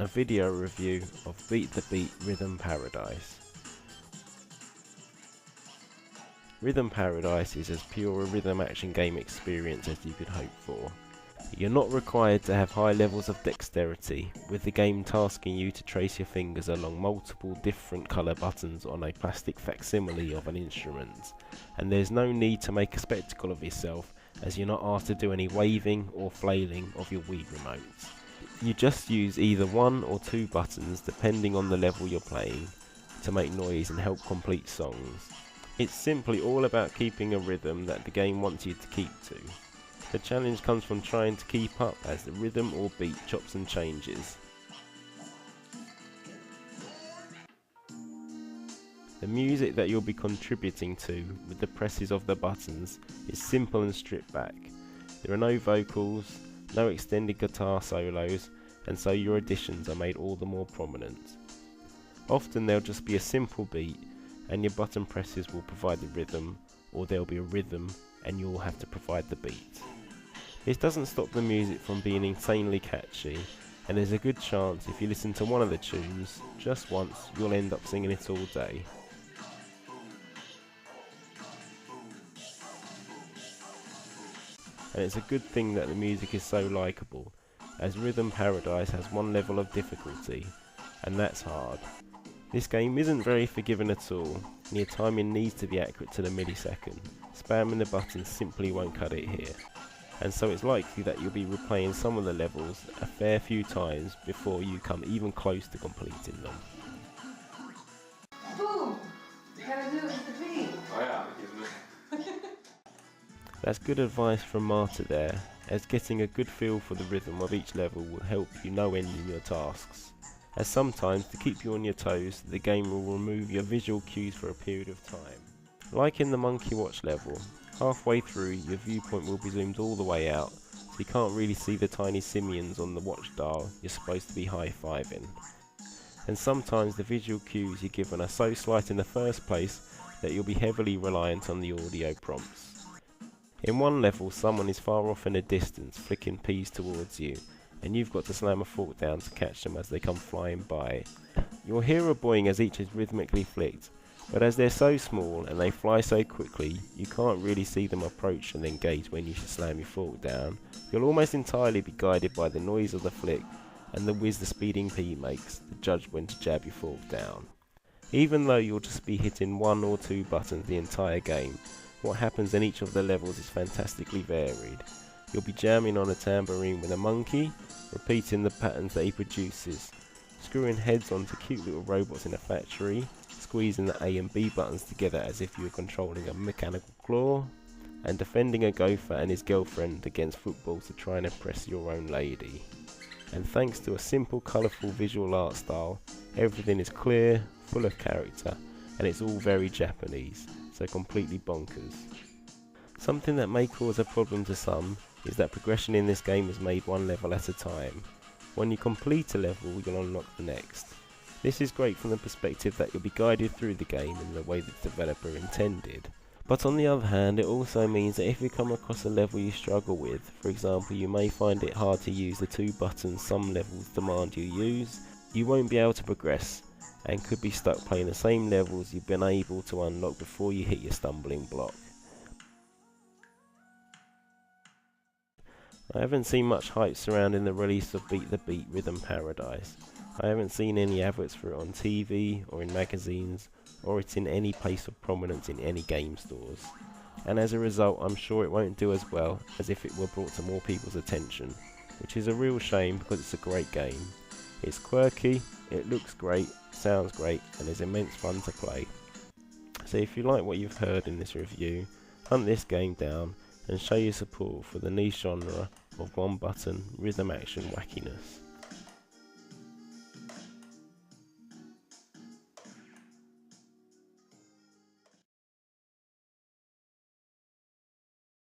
a video review of Beat the Beat Rhythm Paradise. Rhythm Paradise is as pure a rhythm action game experience as you could hope for. You're not required to have high levels of dexterity, with the game tasking you to trace your fingers along multiple different colour buttons on a plastic facsimile of an instrument, and there's no need to make a spectacle of yourself as you're not asked to do any waving or flailing of your Wii remotes. You just use either one or two buttons depending on the level you're playing to make noise and help complete songs. It's simply all about keeping a rhythm that the game wants you to keep to. The challenge comes from trying to keep up as the rhythm or beat chops and changes. The music that you'll be contributing to with the presses of the buttons is simple and stripped back. There are no vocals, no extended guitar solos, and so your additions are made all the more prominent. Often there'll just be a simple beat and your button presses will provide the rhythm, or there'll be a rhythm and you'll have to provide the beat. This doesn't stop the music from being insanely catchy, and there's a good chance if you listen to one of the tunes just once you'll end up singing it all day. And it's a good thing that the music is so likeable, as Rhythm Paradise has one level of difficulty, and that's hard. This game isn't very forgiving at all, and your timing needs to be accurate to the millisecond. Spamming the buttons simply won't cut it here, and so it's likely that you'll be replaying some of the levels a fair few times before you come even close to completing them. Boom! You gotta do it with the beat. Oh yeah, That's good advice from Marta there, as getting a good feel for the rhythm of each level will help you no end in your tasks. As sometimes, to keep you on your toes, the game will remove your visual cues for a period of time. Like in the Monkey Watch level, halfway through your viewpoint will be zoomed all the way out, so you can't really see the tiny simians on the watch dial you're supposed to be high-fiving. And sometimes the visual cues you're given are so slight in the first place that you'll be heavily reliant on the audio prompts. In one level, someone is far off in the distance flicking peas towards you, and you've got to slam a fork down to catch them as they come flying by. You'll hear a boing as each is rhythmically flicked, but as they're so small and they fly so quickly, you can't really see them approach and engage when you should slam your fork down. You'll almost entirely be guided by the noise of the flick and the whiz the speeding pea makes to judge when to jab your fork down. Even though you'll just be hitting one or two buttons the entire game, what happens in each of the levels is fantastically varied. You'll be jamming on a tambourine with a monkey, repeating the patterns that he produces, screwing heads onto cute little robots in a factory, squeezing the A and B buttons together as if you were controlling a mechanical claw, and defending a gopher and his girlfriend against football to try and impress your own lady. And thanks to a simple colourful visual art style, everything is clear, full of character, and it's all very Japanese, so completely bonkers. Something that may cause a problem to some is that progression in this game is made one level at a time. When you complete a level, you'll unlock the next. This is great from the perspective that you'll be guided through the game in the way the developer intended. But on the other hand, it also means that if you come across a level you struggle with, for example you may find it hard to use the two buttons some levels demand you use, you won't be able to progress, and could be stuck playing the same levels you've been able to unlock before you hit your stumbling block. I haven't seen much hype surrounding the release of Beat the Beat Rhythm Paradise. I haven't seen any adverts for it on TV or in magazines, or it's in any place of prominence in any game stores. And as a result, I'm sure it won't do as well as if it were brought to more people's attention, which is a real shame because it's a great game. It's quirky, it looks great, sounds great, and is immense fun to play. So if you like what you've heard in this review, hunt this game down and show your support for the niche genre of one button rhythm action wackiness.